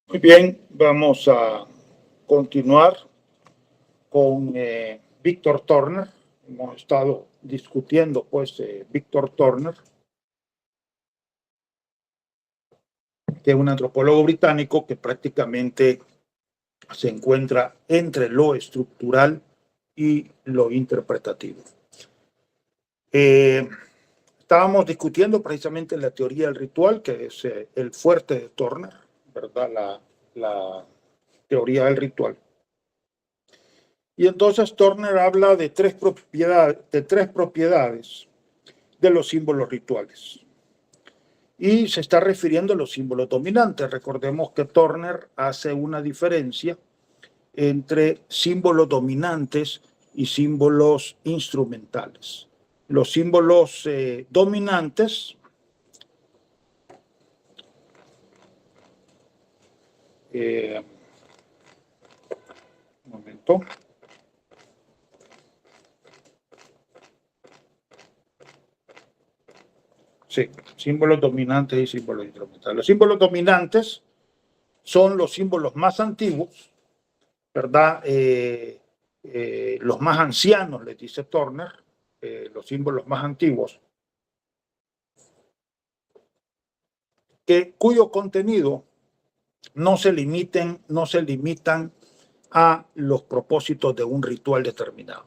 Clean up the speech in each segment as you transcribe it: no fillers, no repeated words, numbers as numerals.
Muy bien, vamos a continuar con Víctor Turner. Hemos estado discutiendo, pues, Víctor Turner, que es un antropólogo británico que prácticamente se encuentra entre lo estructural y lo interpretativo. Estábamos discutiendo precisamente la teoría del ritual, que es el fuerte de Turner, ¿verdad? La teoría del ritual. Y entonces Turner habla de tres propiedades de los símbolos rituales. Y se está refiriendo a los símbolos dominantes. Recordemos que Turner hace una diferencia entre símbolos dominantes y símbolos instrumentales. Los símbolos dominantes un momento. Sí, símbolos dominantes y símbolos instrumentales. Los símbolos dominantes son los símbolos más antiguos, ¿verdad? Los más ancianos, les dice Turner, los símbolos más antiguos, cuyo contenido no se limitan a los propósitos de un ritual determinado.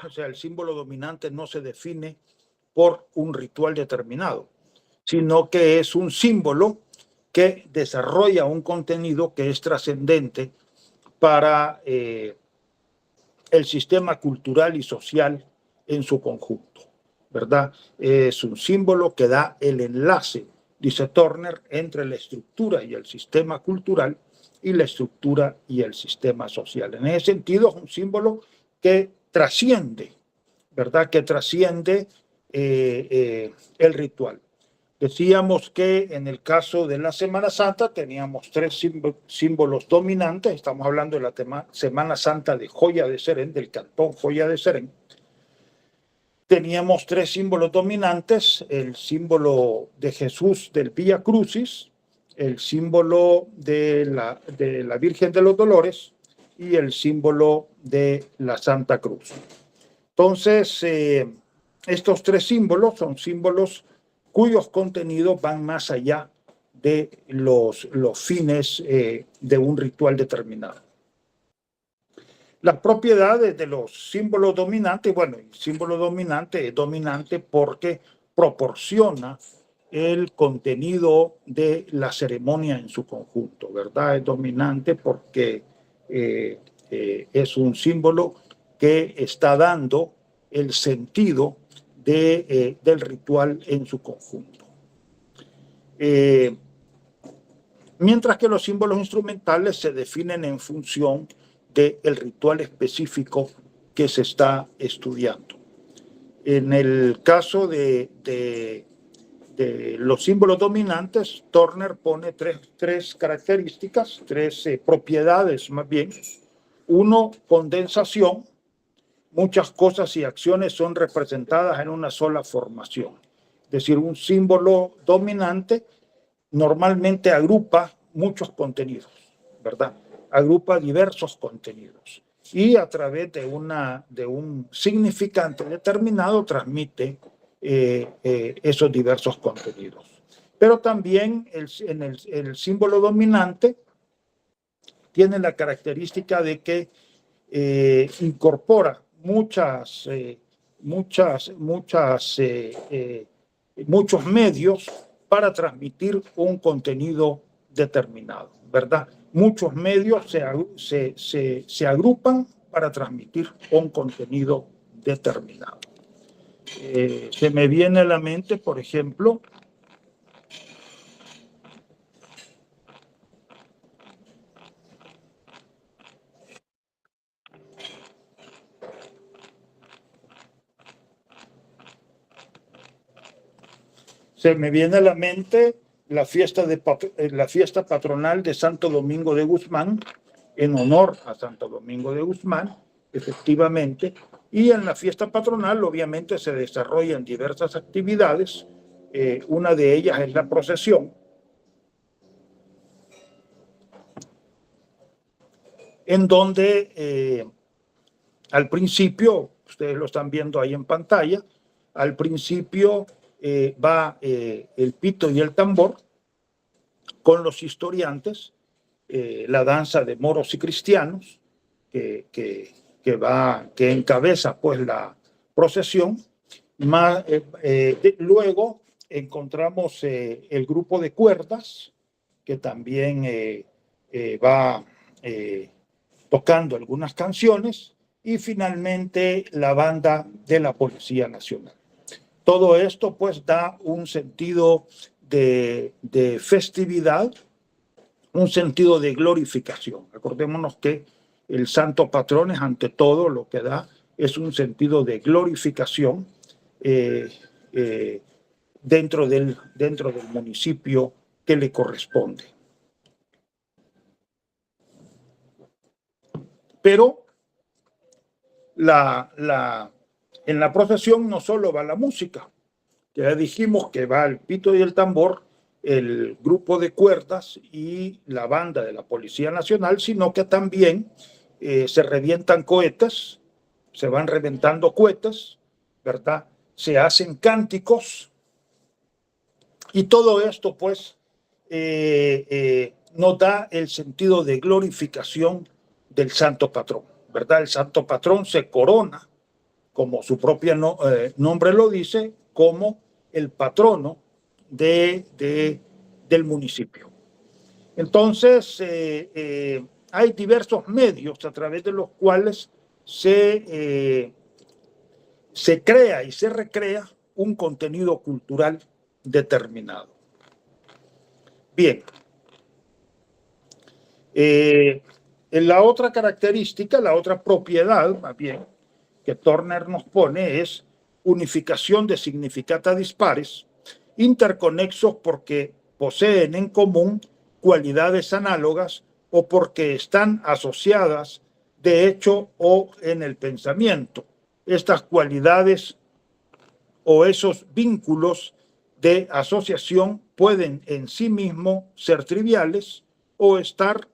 O sea, el símbolo dominante no se define por un ritual determinado, sino que es un símbolo que desarrolla un contenido que es trascendente para el sistema cultural y social en su conjunto, ¿verdad? Es un símbolo que da el enlace, dice Turner, entre la estructura y el sistema cultural y la estructura y el sistema social. En ese sentido, es un símbolo que trasciende, ¿verdad? Que trasciende el ritual. Decíamos que en el caso de la Semana Santa teníamos tres símbolos dominantes. Estamos hablando de la Semana Santa de Joya de Serén, del cantón Joya de Serén. Teníamos tres símbolos dominantes: el símbolo de Jesús del Vía Crucis, el símbolo de la Virgen de los Dolores y el símbolo de la Santa Cruz. Entonces, estos tres símbolos son símbolos cuyos contenidos van más allá de los fines de un ritual determinado. Las propiedades de los símbolos dominantes, bueno, el símbolo dominante es dominante porque proporciona el contenido de la ceremonia en su conjunto, ¿verdad? Es dominante porque es un símbolo que está dando el sentido del ritual en su conjunto. Mientras que los símbolos instrumentales se definen en función del ritual específico que se está estudiando. En el caso de los símbolos dominantes, Turner pone tres características, tres propiedades más bien. Uno, condensación. Muchas cosas y acciones son representadas en una sola formación. Es decir, un símbolo dominante normalmente agrupa muchos contenidos, ¿verdad? Agrupa diversos contenidos y a través de un significante determinado transmite esos diversos contenidos. Pero también el símbolo dominante tiene la característica de que incorpora muchos medios para transmitir un contenido determinado, ¿verdad? Muchos medios se agrupan para transmitir un contenido determinado. Se me viene a la mente, por ejemplo, la fiesta patronal de Santo Domingo de Guzmán, en honor a Santo Domingo de Guzmán, efectivamente, y en la fiesta patronal obviamente se desarrollan diversas actividades. Una de ellas es la procesión. en donde al principio, ustedes lo están viendo ahí en pantalla, al principio va el pito y el tambor con los historiantes, la danza de moros y cristianos, que encabeza pues la procesión. Luego encontramos el grupo de cuerdas, que también va tocando algunas canciones, y finalmente la banda de la Policía Nacional. Todo esto pues da un sentido de festividad, un sentido de glorificación. Acordémonos que el santo patrón es ante todo lo que da, es un sentido de glorificación dentro del municipio que le corresponde. Pero en la procesión no solo va la música, ya dijimos que va el pito y el tambor, el grupo de cuerdas y la banda de la Policía Nacional, sino que también se revientan cohetes, se van reventando cohetes, ¿verdad? Se hacen cánticos, y todo esto pues nos da el sentido de glorificación del santo patrón, ¿verdad? El santo patrón se corona, como su propio nombre lo dice, como el patrono del municipio. Entonces, hay diversos medios a través de los cuales se crea y se recrea un contenido cultural determinado. Bien. La otra característica, la otra propiedad, más bien, que Turner nos pone es unificación de significata dispares, interconexos porque poseen en común cualidades análogas o porque están asociadas de hecho o en el pensamiento. Estas cualidades o esos vínculos de asociación pueden en sí mismos ser triviales o estar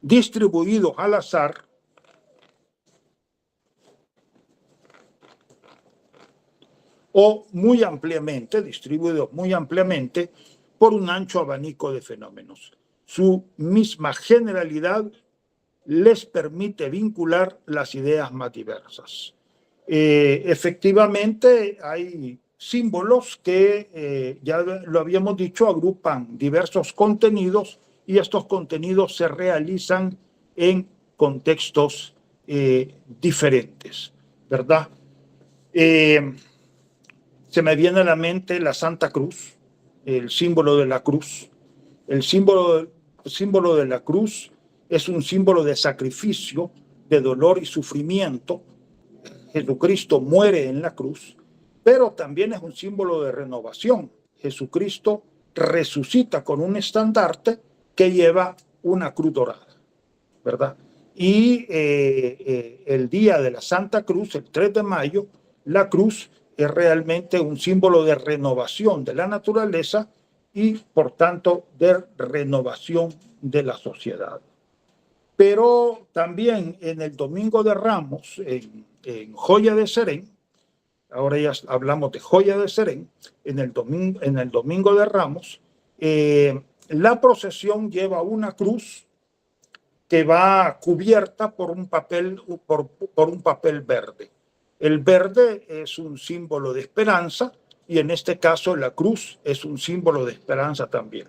distribuidos al azar o muy ampliamente, distribuidos muy ampliamente por un ancho abanico de fenómenos. Su misma generalidad les permite vincular las ideas más diversas. Efectivamente, hay símbolos que, ya lo habíamos dicho, agrupan diversos contenidos, y estos contenidos se realizan en contextos diferentes, ¿verdad? Se me viene a la mente la Santa Cruz, el símbolo de la cruz. El símbolo de la cruz es un símbolo de sacrificio, de dolor y sufrimiento. Jesucristo muere en la cruz, pero también es un símbolo de renovación. Jesucristo resucita con un estandarte que lleva una cruz dorada, ¿verdad? Y el día de la Santa Cruz, el 3 de mayo, la cruz es realmente un símbolo de renovación de la naturaleza y, por tanto, de renovación de la sociedad. Pero también en el Domingo de Ramos, en Joya de Serén, ahora ya hablamos de Joya de Serén, en el Domingo de Ramos, la procesión lleva una cruz que va cubierta por un papel verde. El verde es un símbolo de esperanza, y en este caso la cruz es un símbolo de esperanza también.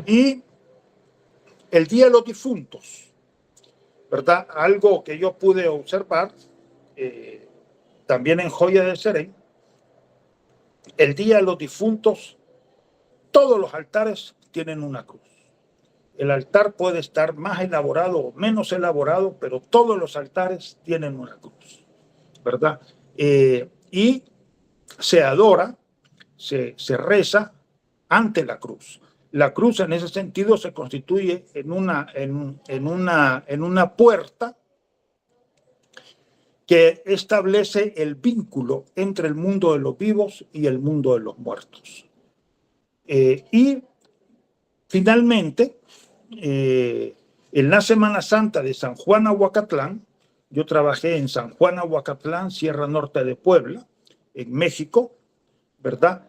Y el Día de los Difuntos, ¿verdad? Algo que yo pude observar también en Joya de Serén, el Día de los Difuntos, todos los altares tienen una cruz. El altar puede estar más elaborado o menos elaborado, pero todos los altares tienen una cruz, ¿verdad? Y se adora, se reza ante la cruz. La cruz en ese sentido se constituye en una puerta que establece el vínculo entre el mundo de los vivos y el mundo de los muertos. Y Finalmente, en la Semana Santa de San Juan Ahuacatlán, yo trabajé en San Juan Ahuacatlán, Sierra Norte de Puebla, en México, ¿verdad?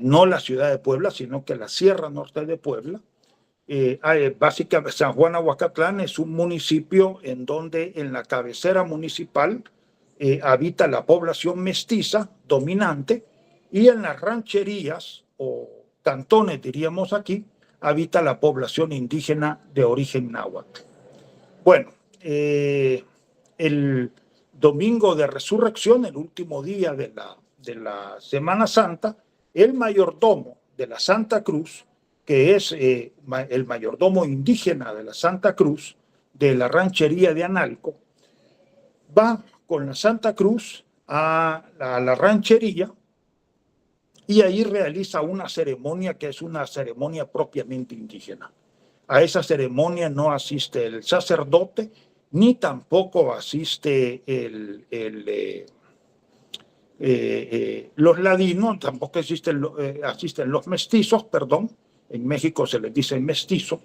No la ciudad de Puebla, sino que la Sierra Norte de Puebla. Básicamente, San Juan Ahuacatlán es un municipio en donde en la cabecera municipal habita la población mestiza dominante, y en las rancherías o cantones, diríamos aquí, habita la población indígena de origen náhuatl. Bueno, el domingo de resurrección, el último día de la Semana Santa, el mayordomo de la Santa Cruz, que es el mayordomo indígena de la Santa Cruz, de la ranchería de Analco, va con la Santa Cruz a la ranchería y ahí realiza una ceremonia que es una ceremonia propiamente indígena. A esa ceremonia no asiste el sacerdote, ni tampoco asiste los ladinos, tampoco asisten los mestizos, perdón. En México se les dice mestizo.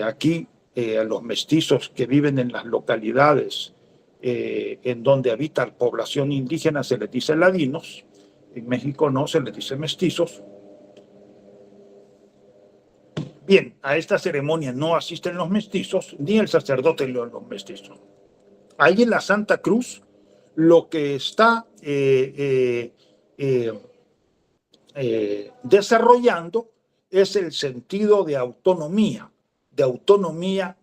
Aquí a los mestizos que viven en las localidades en donde habita la población indígena se les dice ladinos. En México no, se les dice mestizos. Bien, a esta ceremonia no asisten los mestizos, ni el sacerdote ni los mestizos. Ahí en la Santa Cruz lo que está desarrollando es el sentido de autonomía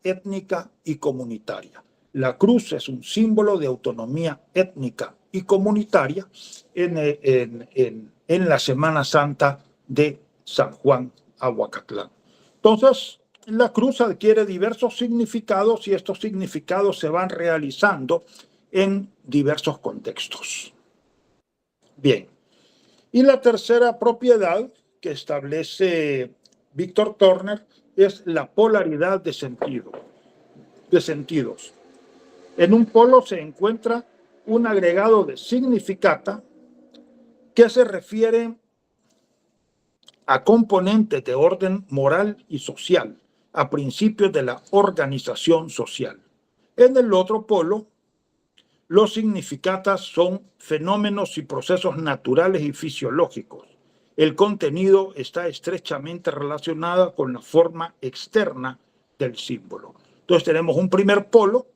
étnica y comunitaria. La cruz es un símbolo de autonomía étnica y comunitaria en la Semana Santa de San Juan Ahuacatlán. Entonces, la cruz adquiere diversos significados y estos significados se van realizando en diversos contextos. Bien, y la tercera propiedad que establece Víctor Turner es la polaridad de sentidos. En un polo se encuentra un agregado de significata que se refiere a componentes de orden moral y social, a principios de la organización social. En el otro polo, los significatas son fenómenos y procesos naturales y fisiológicos. El contenido está estrechamente relacionado con la forma externa del símbolo. Entonces tenemos un primer polo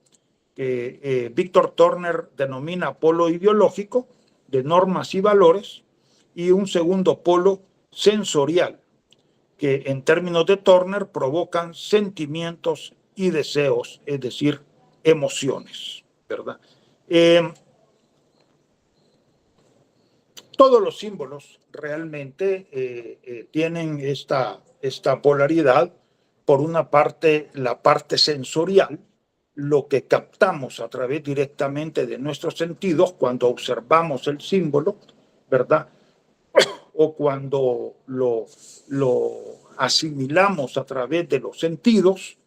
que Víctor Turner denomina polo ideológico, de normas y valores, y un segundo polo sensorial, que en términos de Turner provocan sentimientos y deseos, es decir, emociones, ¿verdad? Todos los símbolos realmente tienen esta polaridad. Por una parte, la parte sensorial, lo que captamos a través directamente de nuestros sentidos cuando observamos el símbolo, ¿verdad? O cuando lo asimilamos a través de los sentidos.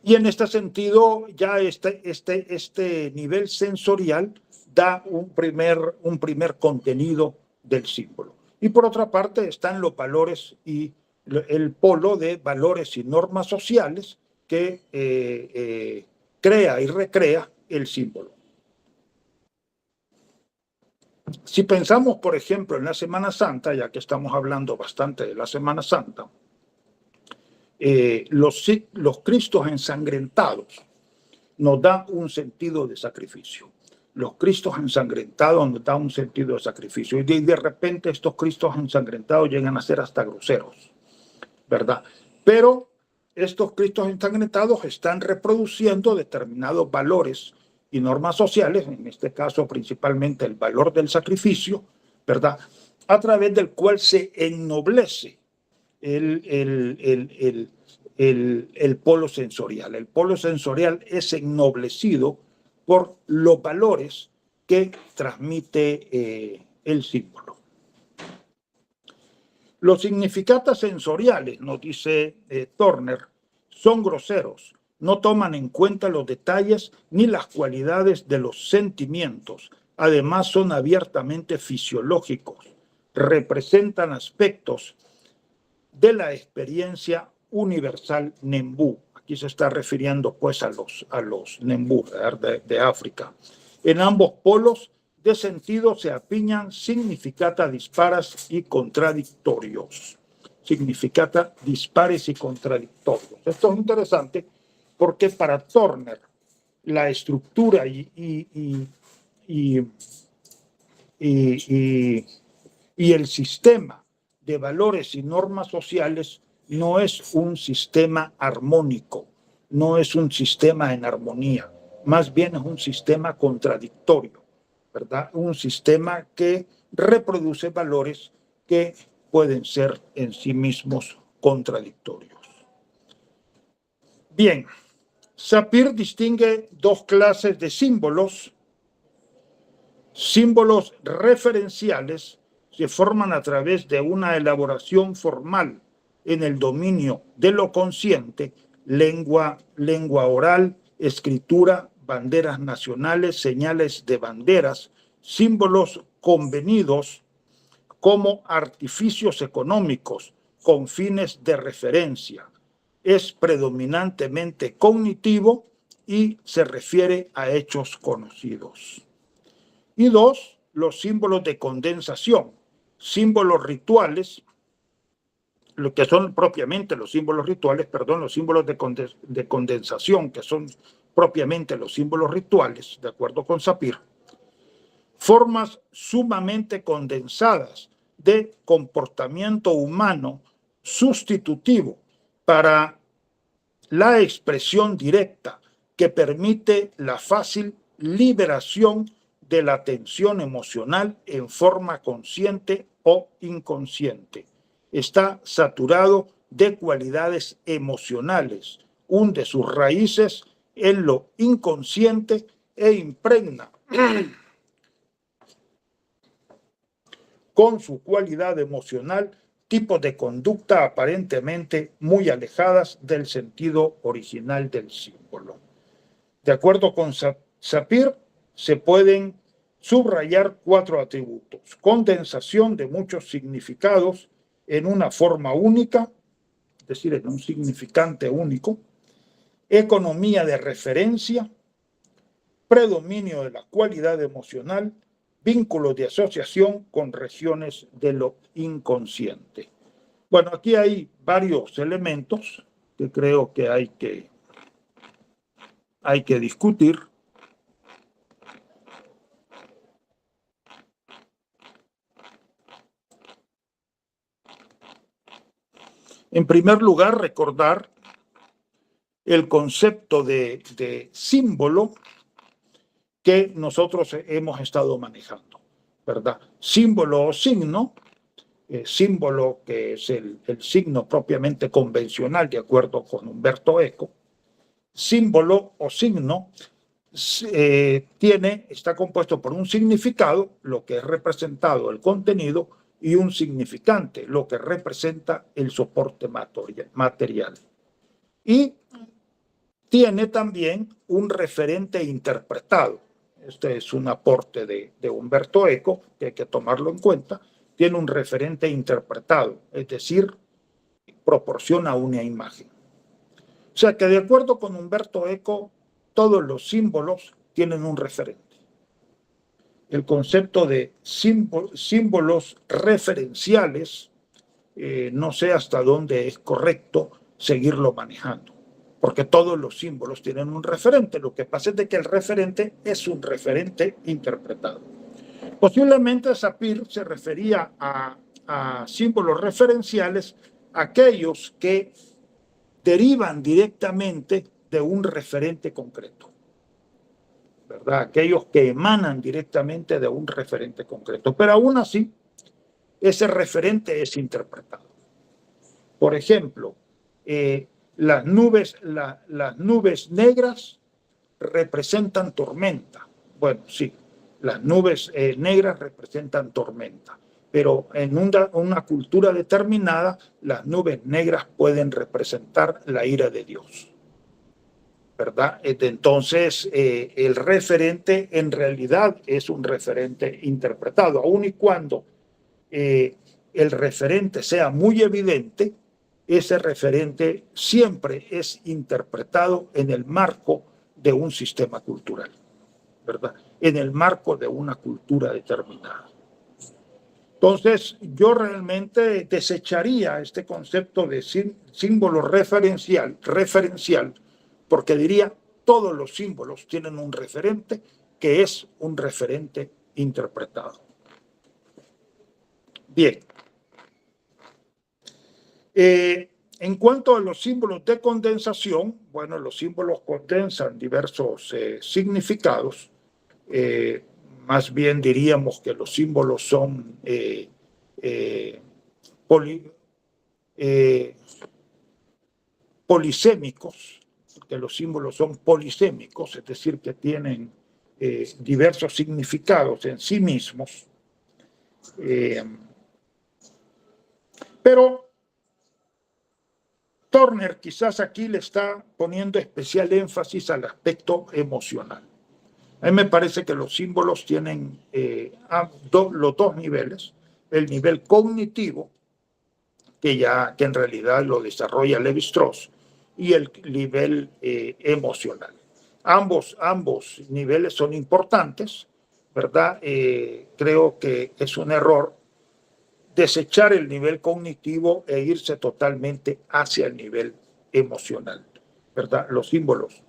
Y en este sentido, ya este nivel sensorial da un primer contenido del símbolo. Y por otra parte están los valores y el polo de valores y normas sociales que crea y recrea el símbolo. Si pensamos, por ejemplo, en la Semana Santa, ya que estamos hablando bastante de la Semana Santa, los Cristos ensangrentados nos dan un sentido de sacrificio. Los Cristos ensangrentados nos dan un sentido de sacrificio. Y de repente estos Cristos ensangrentados llegan a ser hasta groseros, ¿verdad? Pero estos Cristos ensangrentados están reproduciendo determinados valores y normas sociales, en este caso principalmente el valor del sacrificio, ¿verdad? A través del cual se ennoblece el polo sensorial. El polo sensorial es ennoblecido por los valores que transmite el símbolo. Los significados sensoriales, nos dice Turner, son groseros, no toman en cuenta los detalles ni las cualidades de los sentimientos. Además, son abiertamente fisiológicos. representan aspectos de la experiencia universal Nembú. Aquí se está refiriendo pues a los Nembú de África. En ambos polos de sentido se apiñan significata dispares y contradictorios. Significata dispares y contradictorios. Esto es interesante porque para Turner la estructura y el sistema de valores y normas sociales no es un sistema armónico, no es un sistema en armonía, más bien es un sistema contradictorio, ¿verdad? Un sistema que reproduce valores que pueden ser en sí mismos contradictorios. Bien, Sapir distingue dos clases de símbolos. Símbolos referenciales se forman a través de una elaboración formal en el dominio de lo consciente, lengua oral, escritura, banderas nacionales, señales de banderas, símbolos convenidos como artificios económicos con fines de referencia. Es predominantemente cognitivo y se refiere a hechos conocidos. Y dos, los símbolos de condensación, símbolos rituales, lo que son propiamente los símbolos rituales, los símbolos de condensación, que son propiamente los símbolos rituales, de acuerdo con Sapir, formas sumamente condensadas de comportamiento humano sustitutivo para la expresión directa que permite la fácil liberación de la tensión emocional en forma consciente o inconsciente. Está saturado de cualidades emocionales, hunde sus raíces en lo inconsciente e impregna con su cualidad emocional tipos de conducta aparentemente muy alejadas del sentido original del símbolo. De acuerdo con Sapir, se pueden subrayar 4 atributos: condensación de muchos significados en una forma única, es decir, en un significante único; economía de referencia; predominio de la cualidad emocional; vínculos de asociación con regiones de lo inconsciente. Bueno, aquí hay varios elementos que creo que hay que discutir. En primer lugar, recordar el concepto de símbolo que nosotros hemos estado manejando, ¿verdad? Símbolo o signo, símbolo que es el signo propiamente convencional, de acuerdo con Umberto Eco. Símbolo o signo está compuesto por un significado, lo que es representado el contenido, y un significante, lo que representa el soporte material. Y tiene también un referente interpretado. Este es un aporte de Umberto Eco, que hay que tomarlo en cuenta. Tiene un referente interpretado, es decir, proporciona una imagen. O sea que de acuerdo con Umberto Eco, todos los símbolos tienen un referente. El concepto de símbolos referenciales, no sé hasta dónde es correcto seguirlo manejando, porque todos los símbolos tienen un referente. Lo que pasa es de que el referente es un referente interpretado. Posiblemente Sapir se refería a símbolos referenciales, aquellos que derivan directamente de un referente concreto, ¿verdad? Aquellos que emanan directamente de un referente concreto, pero aún así ese referente es interpretado. Por ejemplo, las nubes negras representan tormenta. Bueno, sí, las nubes negras representan tormenta, pero en una cultura determinada, las nubes negras pueden representar la ira de Dios, ¿verdad? Entonces, el referente en realidad es un referente interpretado, aun y cuando el referente sea muy evidente, ese referente siempre es interpretado en el marco de un sistema cultural, ¿verdad? En el marco de una cultura determinada. Entonces, yo realmente desecharía este concepto de símbolo referencial, porque diría, todos los símbolos tienen un referente que es un referente interpretado. Bien. En cuanto a los símbolos de condensación, bueno, los símbolos condensan diversos significados. Más bien diríamos que los símbolos son polisémicos, que los símbolos son polisémicos, es decir, que tienen diversos significados en sí mismos. Pero Turner quizás aquí le está poniendo especial énfasis al aspecto emocional. A mí me parece que los símbolos tienen los dos niveles, el nivel cognitivo, que en realidad lo desarrolla Lévi-Strauss, y el nivel emocional. Ambos niveles son importantes, ¿verdad? Creo que es un error desechar el nivel cognitivo e irse totalmente hacia el nivel emocional, ¿verdad? Los símbolos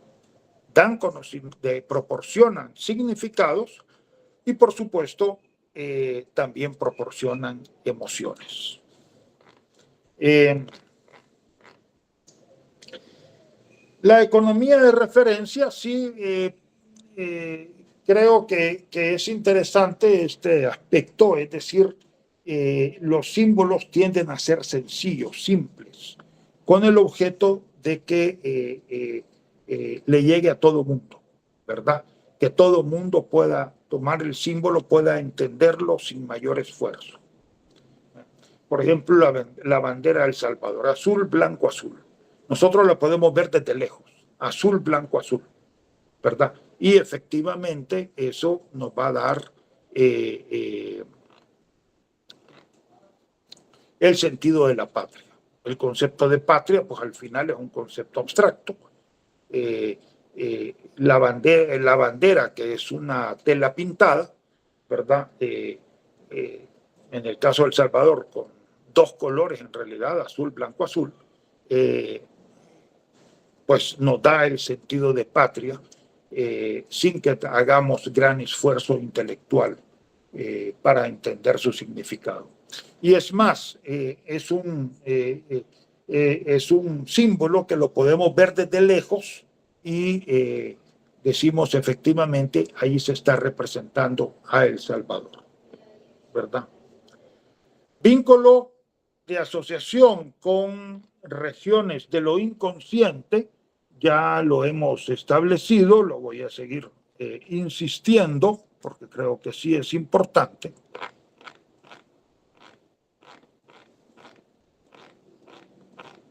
proporcionan significados y, por supuesto, también proporcionan emociones. La economía de referencia, sí, creo que es interesante este aspecto, es decir, los símbolos tienden a ser sencillos, simples, con el objeto de que le llegue a todo mundo, ¿verdad? Que todo mundo pueda tomar el símbolo, pueda entenderlo sin mayor esfuerzo. Por ejemplo, la bandera de El Salvador, azul, blanco, azul. Nosotros la podemos ver desde lejos, azul, blanco, azul, ¿verdad? Y efectivamente eso nos va a dar el sentido de la patria. El concepto de patria, pues al final es un concepto abstracto. La bandera, que es una tela pintada, ¿verdad? En el caso de El Salvador, con dos colores en realidad, azul, blanco, azul, pues nos da el sentido de patria sin que hagamos gran esfuerzo intelectual para entender su significado. Y es más, es un símbolo que lo podemos ver desde lejos y decimos efectivamente ahí se está representando a El Salvador, ¿verdad? Vínculo de asociación con regiones de lo inconsciente, ya lo hemos establecido, lo voy a seguir insistiendo, porque creo que sí es importante.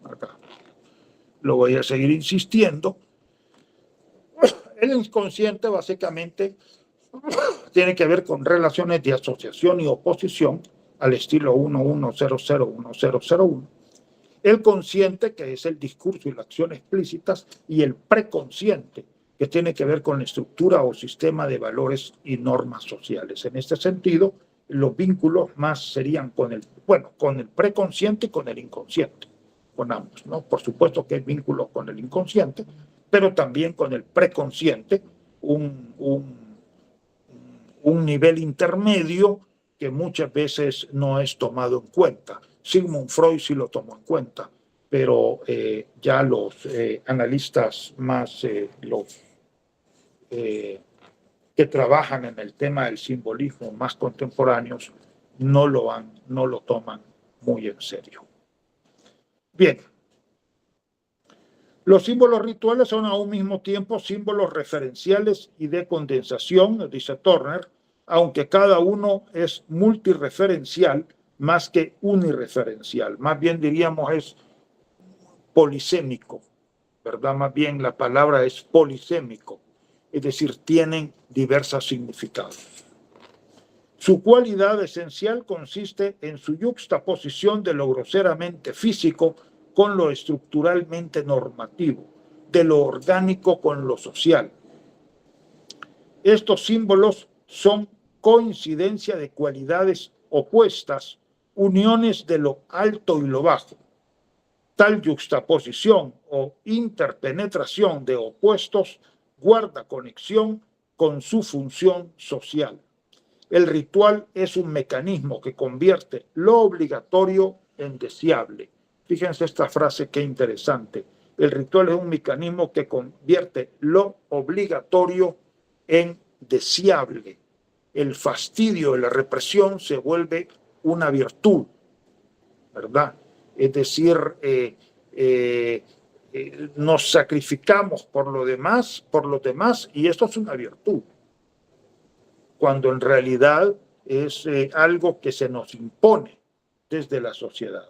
Acá. Lo voy a seguir insistiendo. El inconsciente básicamente tiene que ver con relaciones de asociación y oposición al estilo 11001001. El consciente, que es el discurso y la acción explícitas, y el preconsciente, que tiene que ver con la estructura o sistema de valores y normas sociales. En este sentido, los vínculos más serían con el preconsciente y con el inconsciente, con ambos, ¿no? Por supuesto que hay vínculos con el inconsciente, pero también con el preconsciente, un nivel intermedio que muchas veces no es tomado en cuenta. Sigmund Freud sí lo tomó en cuenta, pero ya los analistas más, que trabajan en el tema del simbolismo más contemporáneos, no lo toman muy en serio. Bien. Los símbolos rituales son a un mismo tiempo símbolos referenciales y de condensación, dice Turner, aunque cada uno es multireferencial más que unirreferencial. Más bien diríamos es polisémico, ¿verdad? Más bien la palabra es polisémico, es decir, tienen diversos significados. Su cualidad esencial consiste en su yuxtaposición de lo groseramente físico con lo estructuralmente normativo, de lo orgánico con lo social. Estos símbolos son coincidencia de cualidades opuestas, uniones de lo alto y lo bajo. Tal yuxtaposición o interpenetración de opuestos guarda conexión con su función social. El ritual es un mecanismo que convierte lo obligatorio en deseable. Fíjense esta frase, qué interesante. El ritual es un mecanismo que convierte lo obligatorio en deseable. El fastidio de la represión se vuelve una virtud, ¿verdad? Es decir, nos sacrificamos por los demás, y esto es una virtud, cuando en realidad es algo que se nos impone desde la sociedad.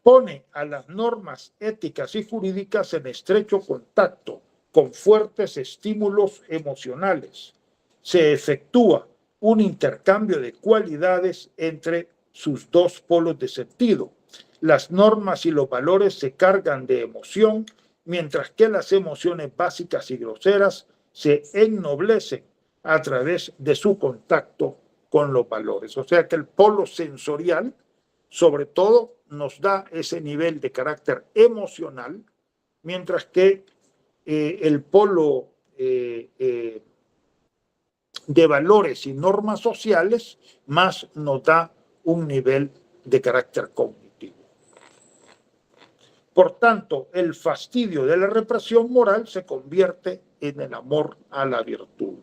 Pone a las normas éticas y jurídicas en estrecho contacto con fuertes estímulos emocionales. Se efectúa un intercambio de cualidades entre sus dos polos de sentido. Las normas y los valores se cargan de emoción, mientras que las emociones básicas y groseras se ennoblecen a través de su contacto con los valores. O sea que el polo sensorial, sobre todo, nos da ese nivel de carácter emocional, mientras que el polo de valores y normas sociales más nos da un nivel de carácter cognitivo. Por tanto, el fastidio de la represión moral se convierte en el amor a la virtud.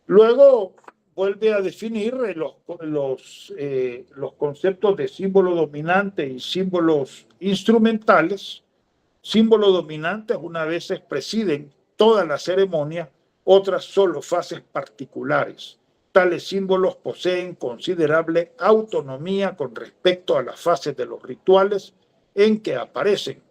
Luego vuelve a definir los conceptos de símbolo dominante y símbolos instrumentales. Símbolos dominantes una vez presiden toda la ceremonia, otras solo fases particulares. Tales símbolos poseen considerable autonomía con respecto a las fases de los rituales en que aparecen.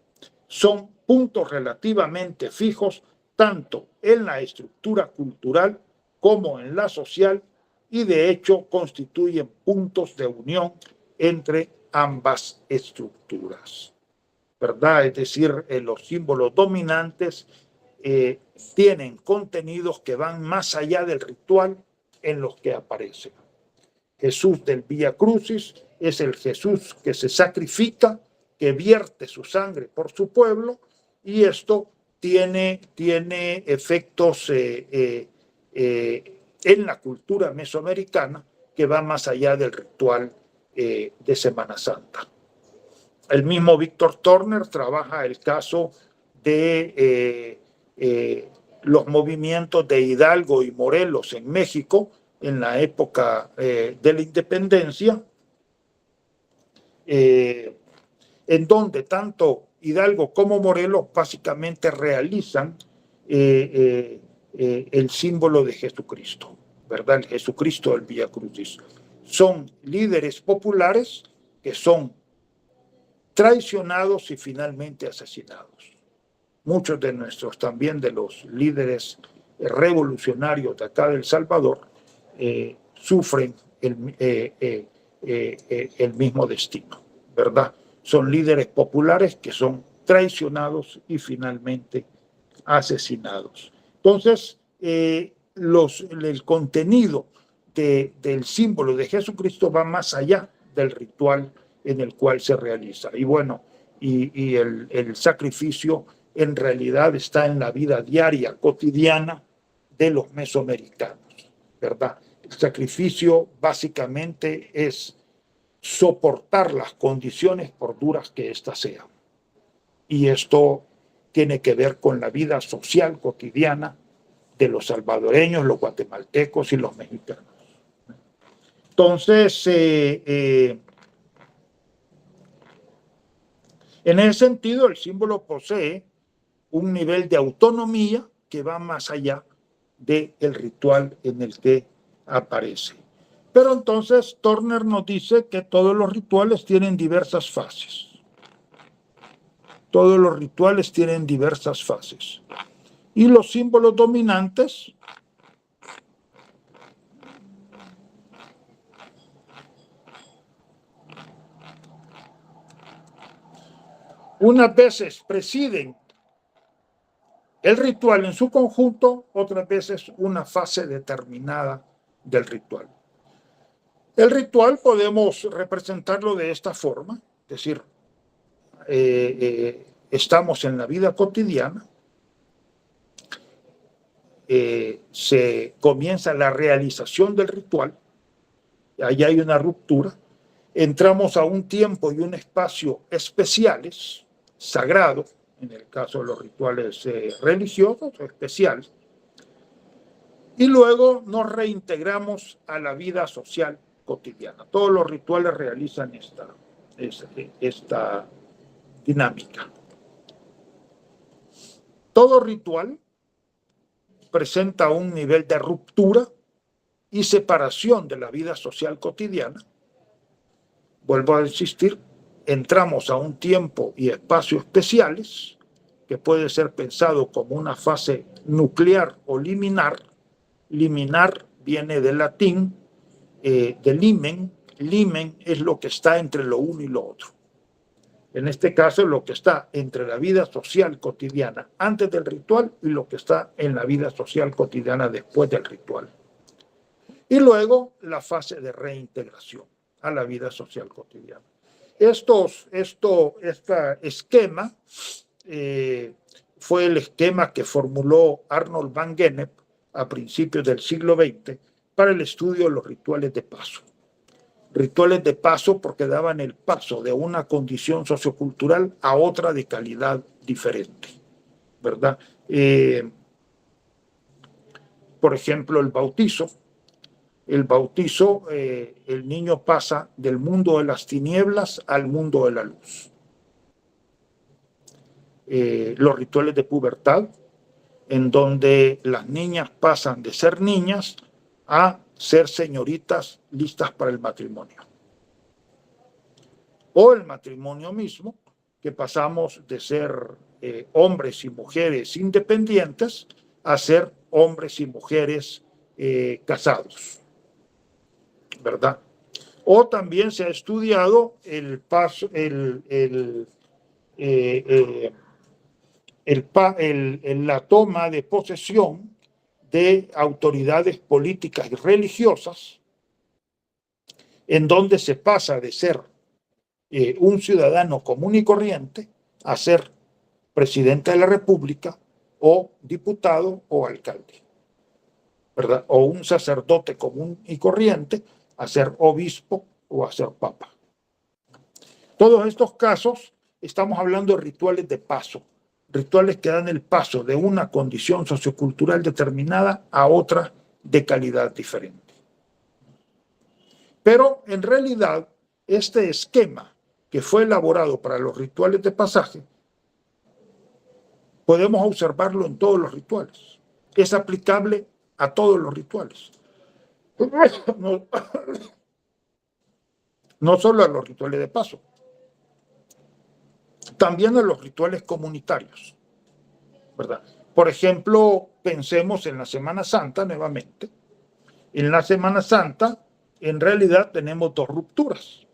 Son puntos relativamente fijos tanto en la estructura cultural como en la social, y de hecho constituyen puntos de unión entre ambas estructuras, ¿verdad? Es decir, los símbolos dominantes tienen contenidos que van más allá del ritual en los que aparecen. Jesús del Vía Crucis es el Jesús que se sacrifica, que vierte su sangre por su pueblo, y esto tiene efectos en la cultura mesoamericana que va más allá del ritual de Semana Santa. El mismo Víctor Turner trabaja el caso de los movimientos de Hidalgo y Morelos en México en la época de la independencia, en donde tanto Hidalgo como Morelos básicamente realizan el símbolo de Jesucristo, ¿verdad? El Jesucristo del Vía Crucis. Son líderes populares que son traicionados y finalmente asesinados. Muchos de nuestros, también de los líderes revolucionarios de acá de El Salvador, sufren el mismo destino, ¿verdad? Son líderes populares que son traicionados y finalmente asesinados. Entonces, el contenido del símbolo de Jesucristo va más allá del ritual en el cual se realiza. Y bueno, y el sacrificio en realidad está en la vida diaria, cotidiana de los mesoamericanos, ¿verdad? El sacrificio básicamente es soportar las condiciones por duras que éstas sean. Y esto tiene que ver con la vida social cotidiana de los salvadoreños, los guatemaltecos y los mexicanos. Entonces, en ese sentido, el símbolo posee un nivel de autonomía que va más allá del ritual en el que aparece. Pero entonces Turner nos dice que todos los rituales tienen diversas fases. Todos los rituales tienen diversas fases. Y los símbolos dominantes unas veces presiden el ritual en su conjunto, otras veces una fase determinada del ritual. El ritual podemos representarlo de esta forma, es decir, estamos en la vida cotidiana, se comienza la realización del ritual, allá hay una ruptura, entramos a un tiempo y un espacio especiales, sagrados, en el caso de los rituales religiosos o especiales, y luego nos reintegramos a la vida social cotidiana. Todos los rituales realizan esta dinámica. Todo ritual presenta un nivel de ruptura y separación de la vida social cotidiana. Vuelvo a insistir, entramos a un tiempo y espacio especiales que puede ser pensado como una fase nuclear o liminar. Liminar viene del latín, de limen. Limen es lo que está entre lo uno y lo otro. En este caso, lo que está entre la vida social cotidiana antes del ritual y lo que está en la vida social cotidiana después del ritual. Y luego la fase de reintegración a la vida social cotidiana. Este esquema fue el esquema que formuló Arnold van Gennep a principios del siglo XX para el estudio de los rituales de paso. Rituales de paso porque daban el paso de una condición sociocultural a otra de calidad diferente, ¿verdad? Por ejemplo, el bautizo. El bautizo, el niño pasa del mundo de las tinieblas al mundo de la luz. Los rituales de pubertad, en donde las niñas pasan de ser niñas a ser señoritas listas para el matrimonio. O el matrimonio mismo, que pasamos de ser hombres y mujeres independientes a ser hombres y mujeres casados, ¿verdad? O también se ha estudiado la toma de posesión de autoridades políticas y religiosas, en donde se pasa de ser un ciudadano común y corriente a ser presidente de la República o diputado o alcalde, ¿verdad? O un sacerdote común y corriente a ser obispo o a ser papa. Todos estos casos estamos hablando de rituales de paso, rituales que dan el paso de una condición sociocultural determinada a otra de calidad diferente. Pero en realidad, este esquema que fue elaborado para los rituales de pasaje, podemos observarlo en todos los rituales. Es aplicable a todos los rituales. No solo a los rituales de paso, también a los rituales comunitarios, ¿verdad? Por ejemplo, pensemos en la Semana Santa nuevamente. En la Semana Santa, en realidad, tenemos dos rupturas.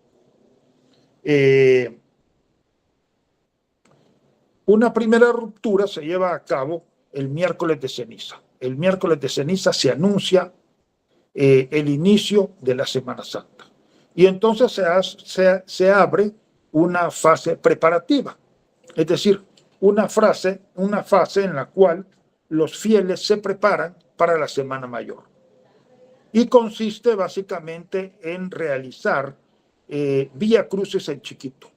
Una primera ruptura se lleva a cabo el miércoles de ceniza. El miércoles de ceniza se anuncia el inicio de la Semana Santa. Y entonces se abre una fase preparativa, es decir, una fase en la cual los fieles se preparan para la Semana Mayor. Y consiste básicamente en realizar vía cruces en chiquito.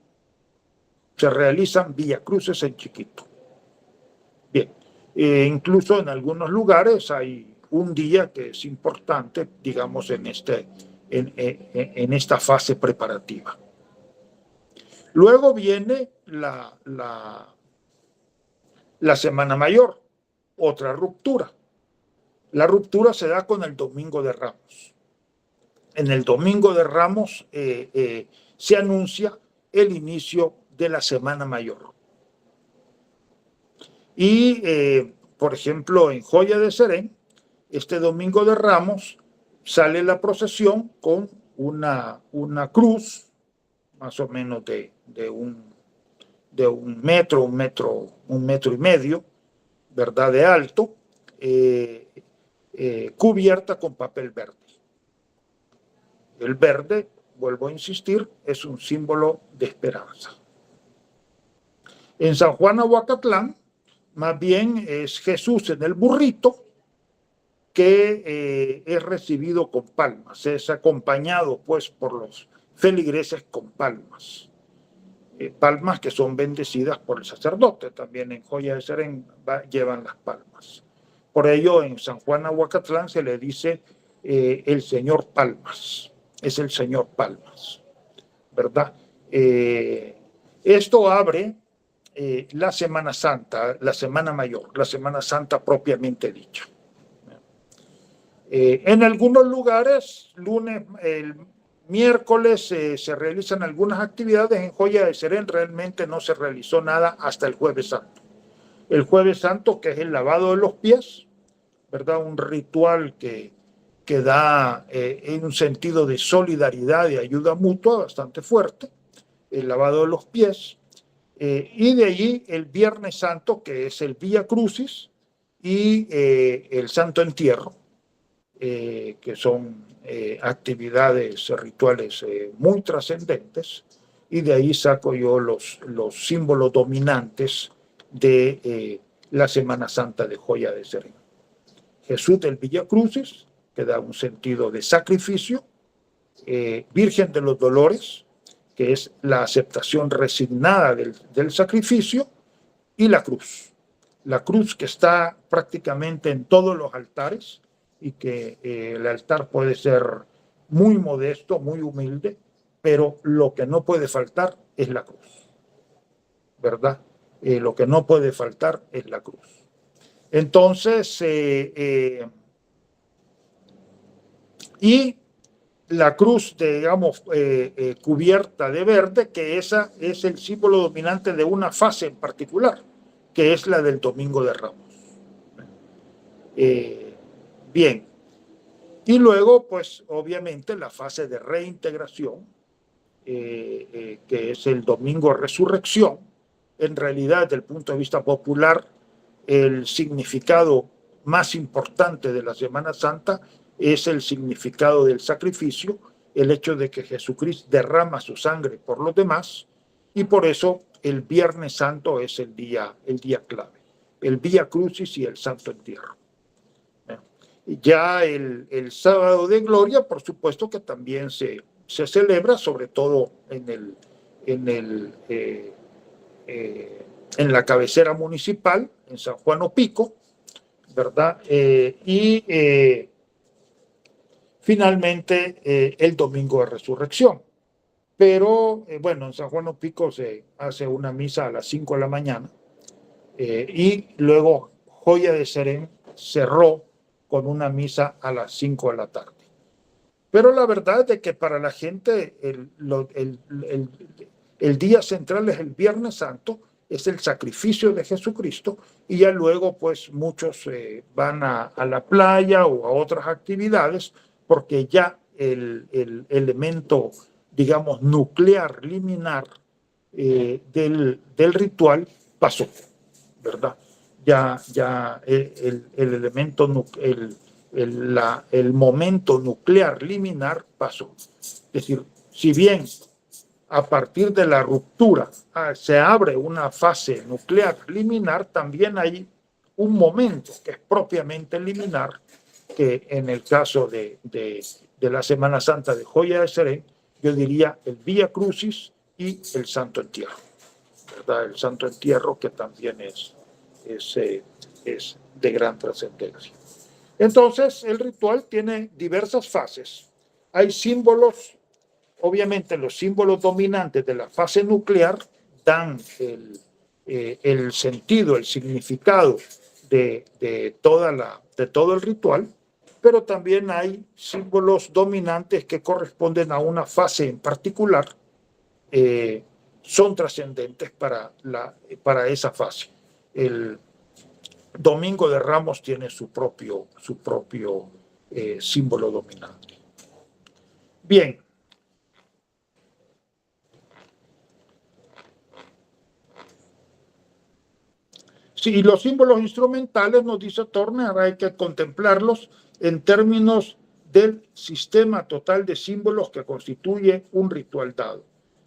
Se realizan vía cruces en chiquito. Bien, incluso en algunos lugares hay un día que es importante, digamos, en esta fase preparativa. Luego viene la Semana Mayor, otra ruptura. La ruptura se da con el Domingo de Ramos. En el Domingo de Ramos se anuncia el inicio de la Semana Mayor. Y por ejemplo, en Joya de Serén, este domingo de Ramos, sale la procesión con una cruz, más o menos de un metro, un metro y medio, ¿verdad?, de alto, cubierta con papel verde. El verde, vuelvo a insistir, es un símbolo de esperanza. En San Juan Ahuacatlán, más bien es Jesús en el burrito, que es recibido con palmas, es acompañado pues por los feligreses con palmas, palmas que son bendecidas por el sacerdote. También en Joya de Serén llevan las palmas. Por ello en San Juan Ahuacatlán se le dice el Señor Palmas, es el Señor Palmas, ¿verdad? Esto abre la Semana Santa, la Semana Mayor, la Semana Santa propiamente dicha. En algunos lugares, el miércoles se realizan algunas actividades. En Joya de Serén realmente no se realizó nada hasta el Jueves Santo. El Jueves Santo, que es el lavado de los pies, ¿verdad? Un ritual que da en un sentido de solidaridad y ayuda mutua bastante fuerte, el lavado de los pies. Y de allí el Viernes Santo, que es el Vía Crucis, y el Santo Entierro, que son actividades rituales muy trascendentes, y de ahí saco yo los símbolos dominantes de la Semana Santa de Joya de Serén. Jesús del Vía Crucis, que da un sentido de sacrificio, Virgen de los Dolores, que es la aceptación resignada del sacrificio, y la cruz que está prácticamente en todos los altares, y que el altar puede ser muy modesto, muy humilde, pero lo que no puede faltar es la cruz, ¿verdad? Lo que no puede faltar es la cruz. Entonces, y la cruz, digamos, cubierta de verde, que esa es el símbolo dominante de una fase en particular, que es la del Domingo de Ramos. Bien. Y luego, pues, obviamente, la fase de reintegración, que es el Domingo de Resurrección. En realidad, desde el punto de vista popular, el significado más importante de la Semana Santa es el significado del sacrificio, el hecho de que Jesucristo derrama su sangre por los demás, y por eso el Viernes Santo es el día clave, el Vía Crucis y el Santo Entierro. Ya el Sábado de Gloria, por supuesto que también se celebra, sobre todo en la cabecera municipal, en San Juan Opico, ¿verdad? Y finalmente el Domingo de Resurrección. Pero bueno, en San Juan Opico se hace una misa a las 5 de la mañana, y luego Joya de Serén cerró con una misa a las 5 de la tarde. Pero la verdad es que para la gente el día central es el Viernes Santo, es el sacrificio de Jesucristo, y ya luego pues muchos van a la playa o a otras actividades, porque ya el elemento, digamos, nuclear, liminar del ritual pasó, ¿verdad? Ya el elemento, el momento nuclear liminar pasó. Es decir, si bien a partir de la ruptura se abre una fase nuclear liminar, también hay un momento que es propiamente liminar, que en el caso de la Semana Santa de Joya de Serén, yo diría el Vía Crucis y el Santo Entierro, ¿verdad? El Santo Entierro, que también es de gran trascendencia. Entonces, el ritual tiene diversas fases. Hay símbolos, obviamente los símbolos dominantes de la fase nuclear dan el sentido, el significado de todo el ritual, pero también hay símbolos dominantes que corresponden a una fase en particular, son trascendentes para esa fase. Domingo de Ramos tiene su propio símbolo dominante. Bien. Sí, los símbolos instrumentales, nos dice Turner, hay que contemplarlos en términos del sistema total de símbolos que constituye un ritual dado.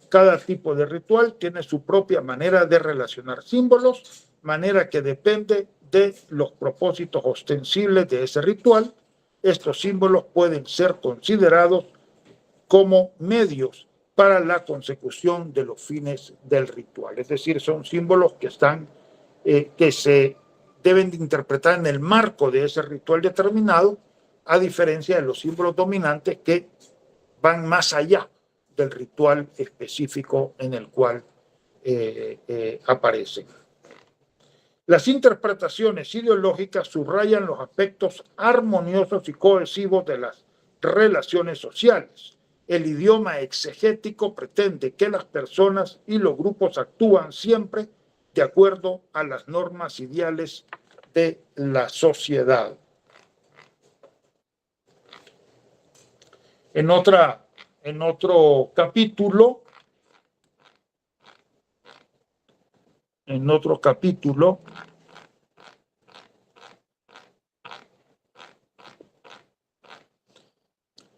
Cada tipo de ritual tiene su propia manera de relacionar símbolos, manera que depende de los propósitos ostensibles de ese ritual. Estos símbolos pueden ser considerados como medios para la consecución de los fines del ritual. Es decir, son símbolos que que se deben de interpretar en el marco de ese ritual determinado, a diferencia de los símbolos dominantes que van más allá del ritual específico en el cual aparecen. Las interpretaciones ideológicas subrayan los aspectos armoniosos y cohesivos de las relaciones sociales. El idioma exegético pretende que las personas y los grupos actúan siempre de acuerdo a las normas ideales de la sociedad. En otro capítulo,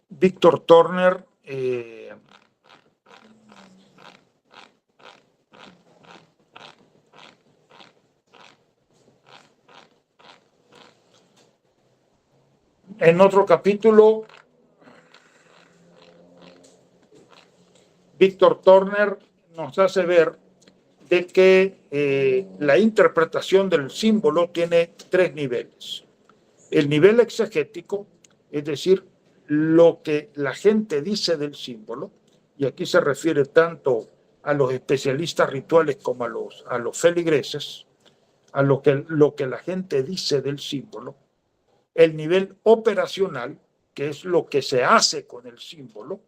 Víctor Turner Víctor Turner nos hace ver de que la interpretación del símbolo tiene tres niveles. El nivel exegético, es decir, lo que la gente dice del símbolo, y aquí se refiere tanto a los especialistas rituales como a los feligreses, a lo que la gente dice del símbolo. El nivel operacional, que es lo que se hace con el símbolo,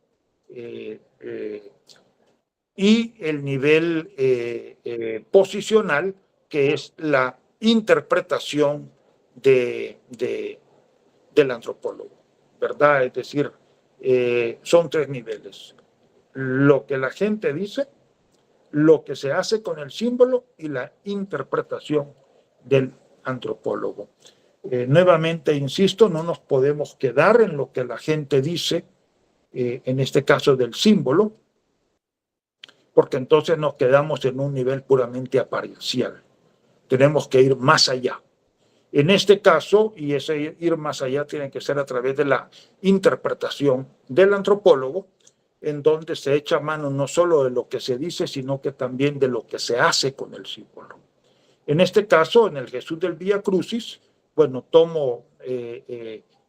y el nivel posicional, que es la interpretación del antropólogo, ¿verdad? Es decir, son tres niveles. Lo que la gente dice, lo que se hace con el símbolo y la interpretación del antropólogo. Nuevamente, insisto, no nos podemos quedar en lo que la gente dice, en este caso del símbolo, porque entonces nos quedamos en un nivel puramente apariencial. Tenemos que ir más allá. En este caso, y ese ir más allá tiene que ser a través de la interpretación del antropólogo, en donde se echa mano no solo de lo que se dice, sino que también de lo que se hace con el símbolo. En este caso, en el Jesús del Vía Crucis, bueno, tomo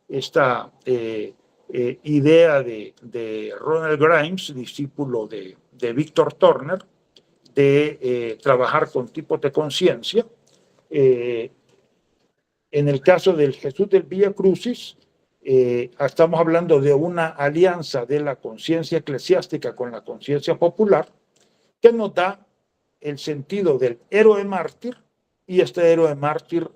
esta idea de Ronald Grimes, discípulo de Víctor Turner, de trabajar con tipos de conciencia. En el caso del Jesús del Vía Crucis, estamos hablando de una alianza de la conciencia eclesiástica con la conciencia popular, que nos da el sentido del héroe mártir, y este héroe mártir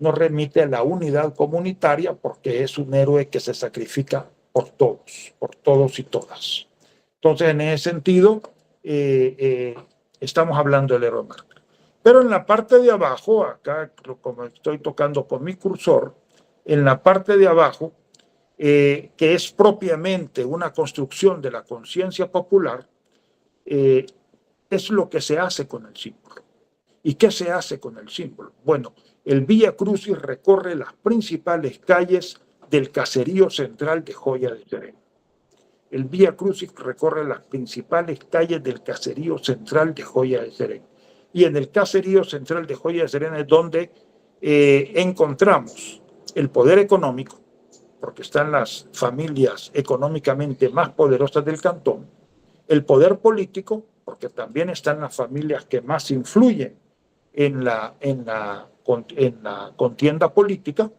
nos remite a la unidad comunitaria, porque es un héroe que se sacrifica por todos y todas. Entonces, en ese sentido, estamos hablando del héroe mártir. Pero en la parte de abajo, acá como estoy tocando con mi cursor, en la parte de abajo, que es propiamente una construcción de la conciencia popular, es lo que se hace con el símbolo. ¿Y qué se hace con el símbolo? Bueno, el Vía Crucis recorre las principales calles del caserío central de Joya de Serena. El Vía Crucis recorre las principales calles del caserío central de Joya de Serena. Y en el caserío central de Joya de Serena es donde encontramos el poder económico, porque están las familias económicamente más poderosas del cantón, el poder político, porque también están las familias que más influyen en la contienda política,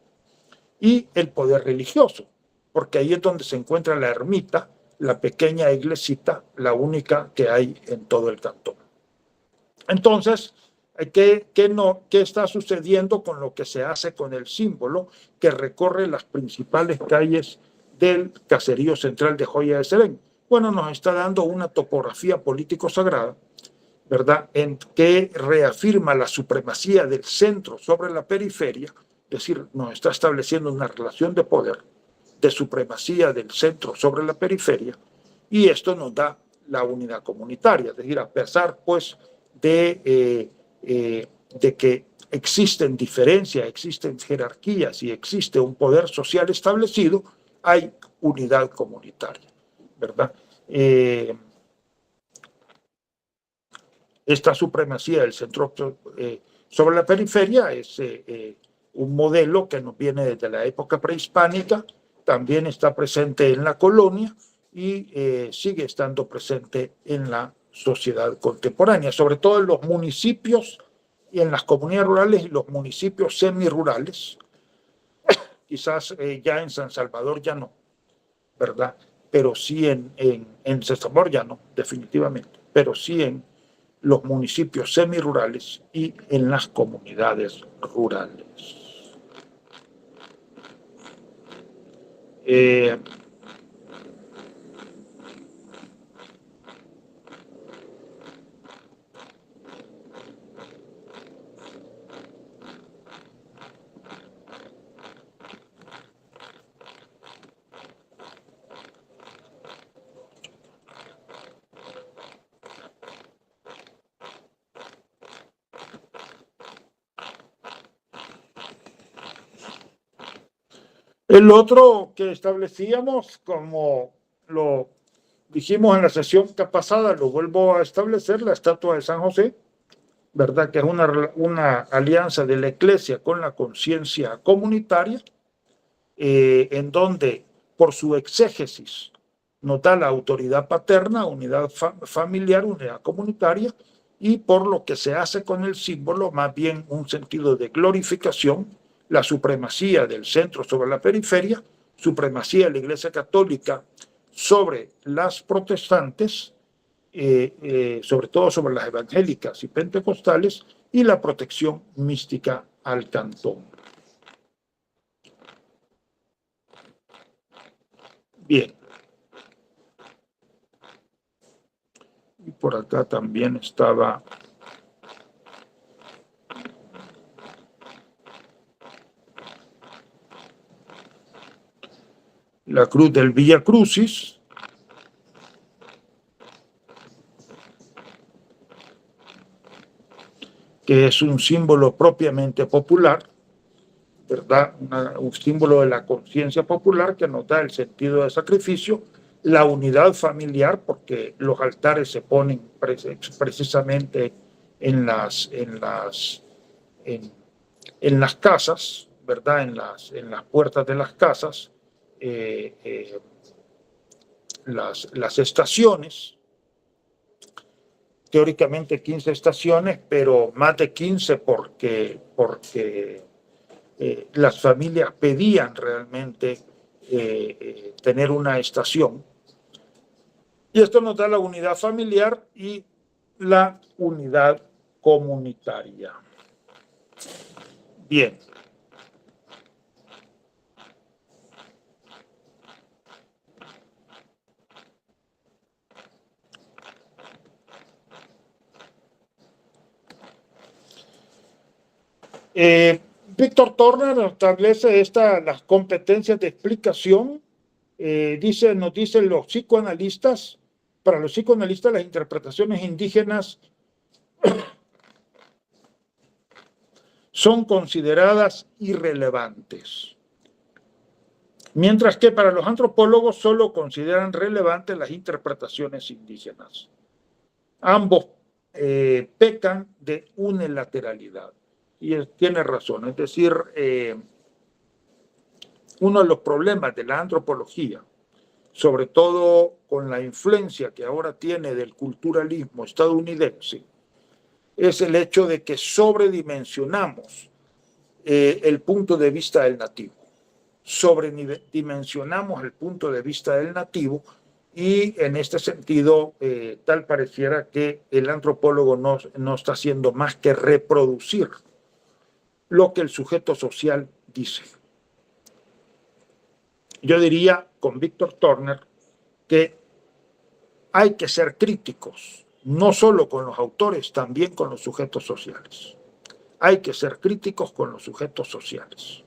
y el poder religioso, porque ahí es donde se encuentra la ermita, la pequeña iglesita, la única que hay en todo el cantón. Entonces, ¿Qué está sucediendo con lo que se hace con el símbolo que recorre las principales calles del caserío central de Joya de Serén? Bueno, nos está dando una topografía político-sagrada, ¿verdad?, en que reafirma la supremacía del centro sobre la periferia, es decir, nos está estableciendo una relación de poder, de supremacía del centro sobre la periferia, y esto nos da la unidad comunitaria, es decir, a pesar pues de que existen diferencias, existen jerarquías y existe un poder social establecido, hay unidad comunitaria, ¿verdad? Esta supremacía del centro sobre la periferia es un modelo que nos viene desde la época prehispánica, también está presente en la colonia y sigue estando presente en la sociedad contemporánea, sobre todo en los municipios y en las comunidades rurales y los municipios semirurales. Quizás ya en San Salvador ya no, ¿verdad? Pero sí en San Salvador ya no, definitivamente, pero sí en los municipios semirurales y en las comunidades rurales. El otro que establecíamos, como lo dijimos en la sesión pasada, lo vuelvo a establecer, la estatua de San José, ¿verdad?, que es una alianza de la Iglesia con la conciencia comunitaria, en donde por su exégesis nos da la autoridad paterna, unidad familiar, unidad comunitaria, y por lo que se hace con el símbolo, más bien un sentido de glorificación, la supremacía del centro sobre la periferia, supremacía de la Iglesia Católica sobre las protestantes, sobre todo sobre las evangélicas y pentecostales, y la protección mística al cantón. Bien. Y por acá también estaba la cruz del Villa Crucis, que es un símbolo propiamente popular, ¿verdad? Un símbolo de la conciencia popular que nos da el sentido de sacrificio, la unidad familiar, porque los altares se ponen precisamente en las casas, ¿verdad?, en las puertas de las casas, las estaciones, teóricamente 15 estaciones, pero más de 15 porque las familias pedían realmente tener una estación. Y esto nos da la unidad familiar y la unidad comunitaria. Bien. Víctor Turner establece las competencias de explicación. Nos dicen los psicoanalistas, para los psicoanalistas las interpretaciones indígenas son consideradas irrelevantes, mientras que para los antropólogos solo consideran relevantes las interpretaciones indígenas. Ambos pecan de unilateralidad. Y tiene razón, es decir, uno de los problemas de la antropología, sobre todo con la influencia que ahora tiene del culturalismo estadounidense, es el hecho de que sobredimensionamos el punto de vista del nativo. Sobredimensionamos el punto de vista del nativo Y en este sentido, tal pareciera que el antropólogo no está haciendo más que reproducir lo que el sujeto social dice. Yo diría con Víctor Turner que hay que ser críticos, no solo con los autores, también con los sujetos sociales. Hay que ser críticos con los sujetos sociales.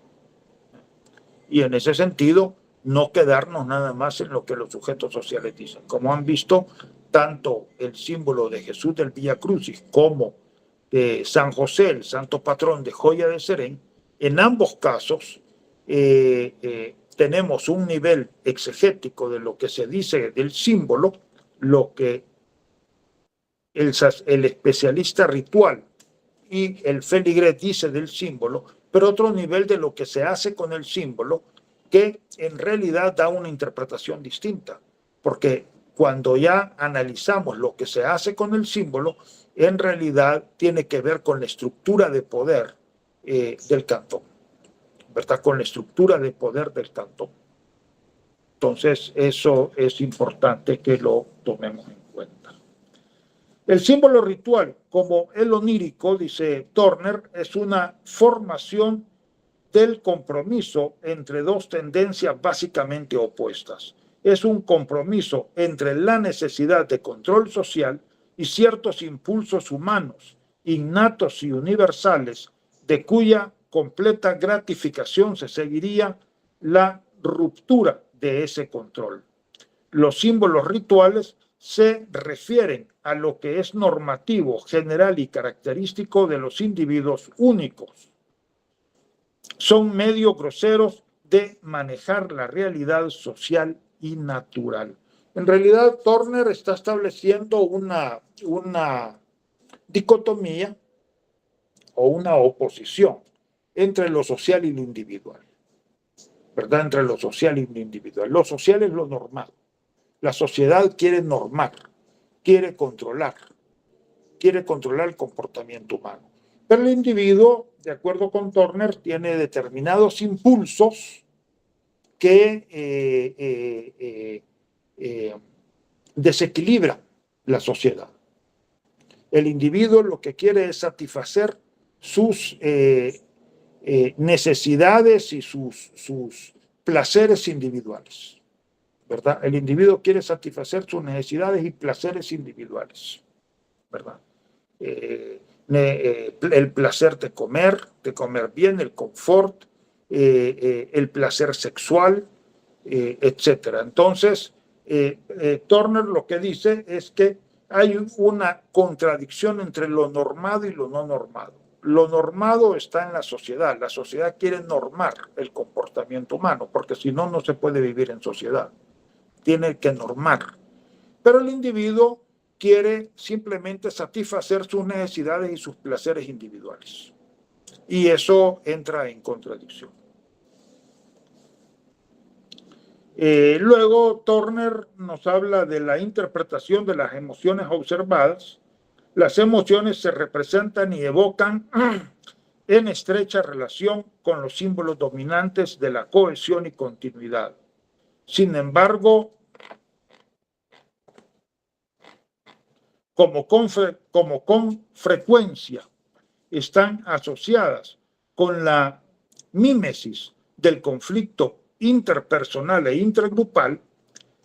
Y en ese sentido, no quedarnos nada más en lo que los sujetos sociales dicen. Como han visto, tanto el símbolo de Jesús del Vía Crucis como de San José, el santo patrón de Joya de Serén, en ambos casos tenemos un nivel exegético de lo que se dice del símbolo, lo que el especialista ritual y el feligres dice del símbolo, pero otro nivel de lo que se hace con el símbolo que en realidad da una interpretación distinta, porque cuando ya analizamos lo que se hace con el símbolo, en realidad tiene que ver con la estructura de poder del cantón, ¿verdad? Con la estructura de poder del cantón. Entonces, eso es importante que lo tomemos en cuenta. El símbolo ritual, como el onírico, dice Turner, es una formación del compromiso entre dos tendencias básicamente opuestas. Es un compromiso entre la necesidad de control social y ciertos impulsos humanos, innatos y universales, de cuya completa gratificación se seguiría la ruptura de ese control. Los símbolos rituales se refieren a lo que es normativo, general y característico de los individuos únicos. Son medios groseros de manejar la realidad social y natural. En realidad, Turner está estableciendo una dicotomía o una oposición entre lo social y lo individual, ¿verdad? Entre lo social y lo individual. Lo social es lo normal. La sociedad quiere normar, quiere controlar el comportamiento humano. Pero el individuo, de acuerdo con Turner, tiene determinados impulsos que desequilibran la sociedad. El individuo lo que quiere es satisfacer sus necesidades y sus placeres individuales, ¿verdad? El individuo quiere satisfacer sus necesidades y placeres individuales, ¿verdad? El placer de comer bien, el confort, el placer sexual, etc. Entonces, Turner lo que dice es que hay una contradicción entre lo normado y lo no normado. Lo normado está en la sociedad quiere normar el comportamiento humano, porque si no, no se puede vivir en sociedad. Tiene que normar. Pero el individuo quiere simplemente satisfacer sus necesidades y sus placeres individuales. Y eso entra en contradicción. Luego Turner nos habla de la interpretación de las emociones observadas. Las emociones se representan y evocan en estrecha relación con los símbolos dominantes de la cohesión y continuidad. Sin embargo, como con frecuencia están asociadas con la mímesis del conflicto interpersonal e intergrupal,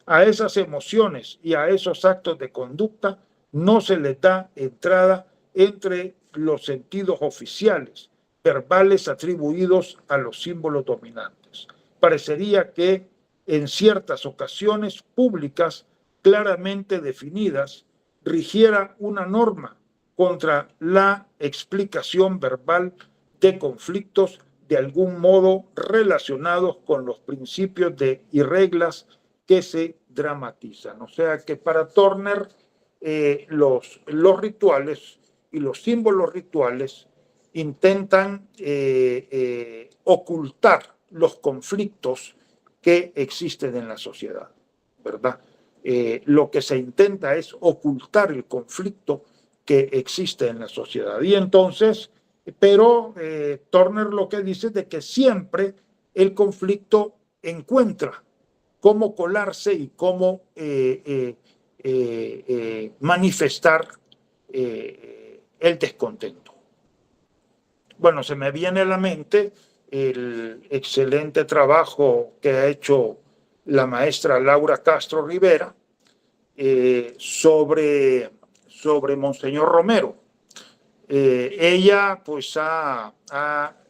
a esas emociones y a esos actos de conducta no se les da entrada entre los sentidos oficiales, verbales atribuidos a los símbolos dominantes. Parecería que en ciertas ocasiones públicas claramente definidas rigiera una norma contra la explicación verbal de conflictos de algún modo relacionados con los principios y reglas que se dramatizan. O sea que para Turner los rituales y los símbolos rituales intentan ocultar los conflictos que existen en la sociedad, ¿verdad? Lo que se intenta es ocultar el conflicto que existe en la sociedad. Y entonces, pero Turner lo que dice es de que siempre el conflicto encuentra cómo colarse y cómo manifestar el descontento. Bueno, se me viene a la mente el excelente trabajo que ha hecho la maestra Laura Castro Rivera sobre Monseñor Romero. Ella pues ha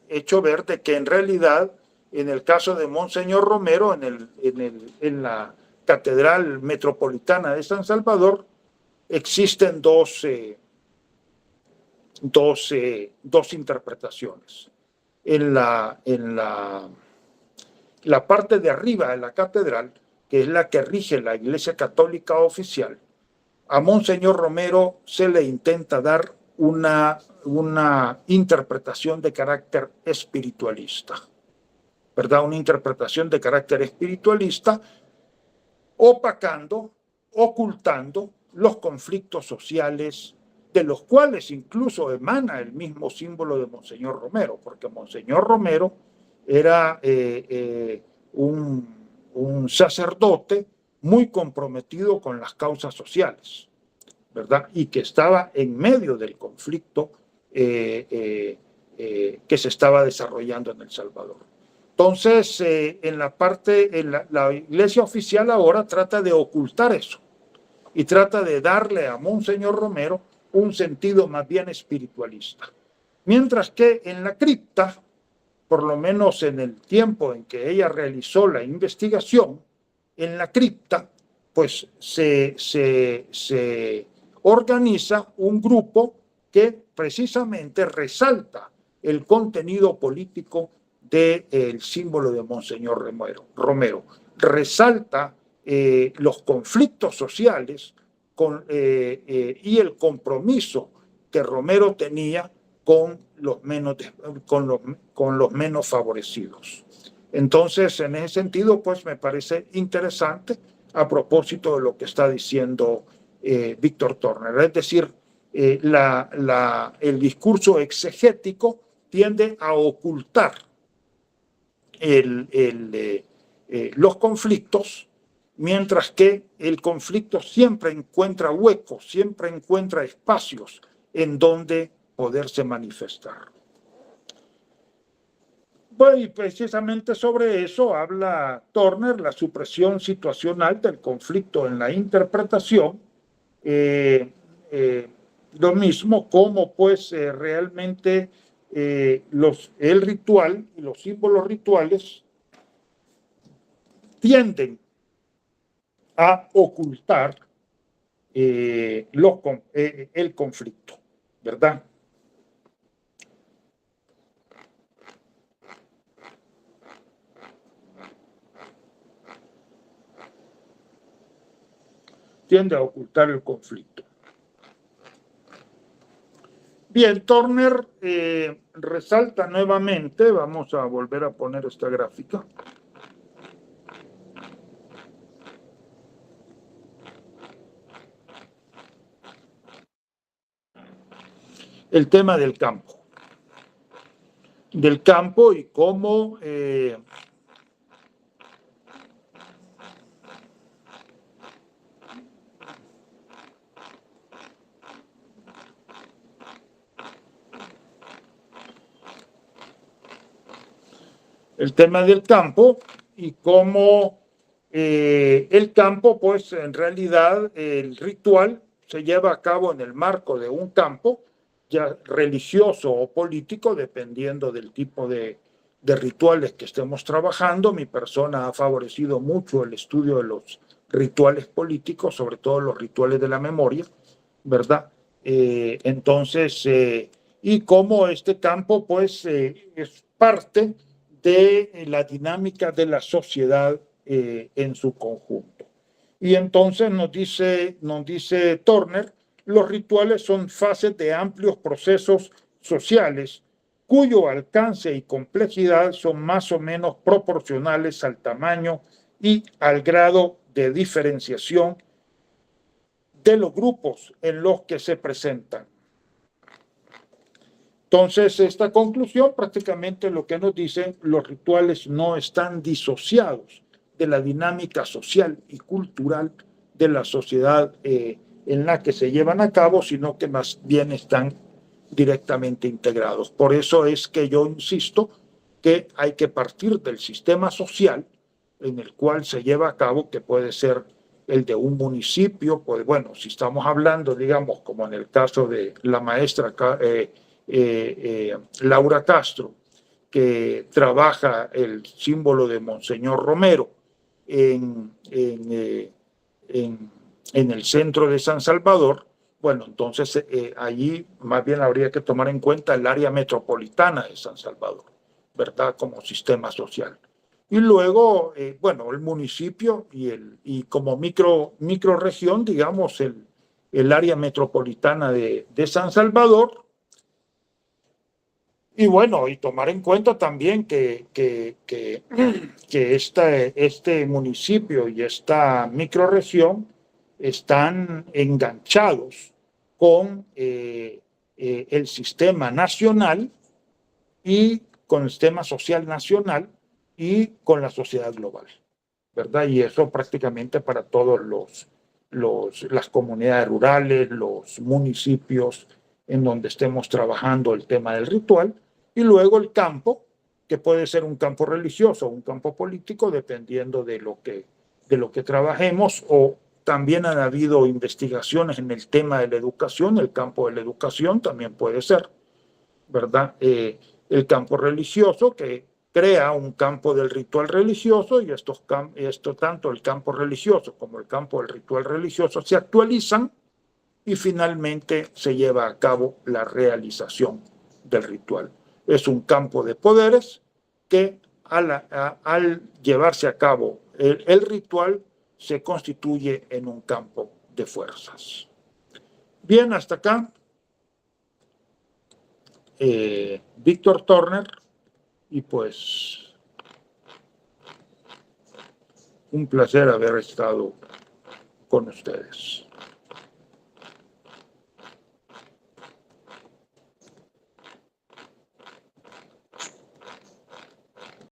hecho ver de que en realidad en el caso de Monseñor Romero en la Catedral Metropolitana de San Salvador existen dos interpretaciones. En la parte de arriba de la catedral, que es la que rige la Iglesia Católica oficial, a Monseñor Romero se le intenta dar una interpretación de carácter espiritualista, ¿verdad? Una interpretación de carácter espiritualista, opacando, ocultando los conflictos sociales de los cuales incluso emana el mismo símbolo de Monseñor Romero, porque Monseñor Romero era un sacerdote muy comprometido con las causas sociales, ¿verdad? Y que estaba en medio del conflicto que se estaba desarrollando en El Salvador. Entonces, la Iglesia oficial ahora trata de ocultar eso y trata de darle a Monseñor Romero un sentido más bien espiritualista. Mientras que en la cripta, por lo menos en el tiempo en que ella realizó la investigación, en la cripta, pues se organiza un grupo que precisamente resalta el contenido político del símbolo de Monseñor Romero. Resalta los conflictos sociales y el compromiso que Romero tenía con los menos favorecidos. Entonces, en ese sentido, pues me parece interesante a propósito de lo que está diciendo Víctor Turner. Es decir, el discurso exegético tiende a ocultar los conflictos, mientras que el conflicto siempre encuentra huecos, siempre encuentra espacios en donde poderse manifestar. Bueno, y precisamente sobre eso habla Turner, la supresión situacional del conflicto en la interpretación, lo mismo como pues realmente el ritual y los símbolos rituales tienden a ocultar el conflicto, ¿verdad? Tiende a ocultar el conflicto. Bien, Turner resalta nuevamente, vamos a volver a poner esta gráfica. El tema del campo y cómo el campo, pues en realidad el ritual se lleva a cabo en el marco de un campo, ya religioso o político, dependiendo del tipo de rituales que estemos trabajando. Mi persona ha favorecido mucho el estudio de los rituales políticos, sobre todo los rituales de la memoria, ¿verdad? Entonces, y cómo este campo, pues, es parte de la dinámica de la sociedad en su conjunto. Y entonces nos dice Turner, los rituales son fases de amplios procesos sociales cuyo alcance y complejidad son más o menos proporcionales al tamaño y al grado de diferenciación de los grupos en los que se presentan. Entonces, esta conclusión prácticamente lo que nos dicen, los rituales no están disociados de la dinámica social y cultural de la sociedad en la que se llevan a cabo, sino que más bien están directamente integrados. Por eso es que yo insisto que hay que partir del sistema social en el cual se lleva a cabo, que puede ser el de un municipio, pues bueno, si estamos hablando, digamos, como en el caso de la maestra Laura Castro, que trabaja el símbolo de Monseñor Romero en el centro de San Salvador, bueno, entonces allí más bien habría que tomar en cuenta el área metropolitana de San Salvador, ¿verdad? Como sistema social. Y luego, bueno, el municipio y como microrregión, digamos, el área metropolitana de San Salvador. Y bueno, y tomar en cuenta también que este municipio y esta microrregión están enganchados con el sistema nacional y con el sistema social nacional y con la sociedad global, ¿verdad? Y eso prácticamente para todos las comunidades rurales, los municipios en donde estemos trabajando el tema del ritual, y luego el campo, que puede ser un campo religioso o un campo político, dependiendo de lo que trabajemos, o también han habido investigaciones en el tema de la educación, el campo de la educación también puede ser, ¿verdad? El campo religioso, que crea un campo del ritual religioso, y esto tanto el campo religioso como el campo del ritual religioso se actualizan y finalmente se lleva a cabo la realización del ritual. Es un campo de poderes que al llevarse a cabo el ritual se constituye en un campo de fuerzas. Bien, hasta acá Víctor Turner, y pues un placer haber estado con ustedes.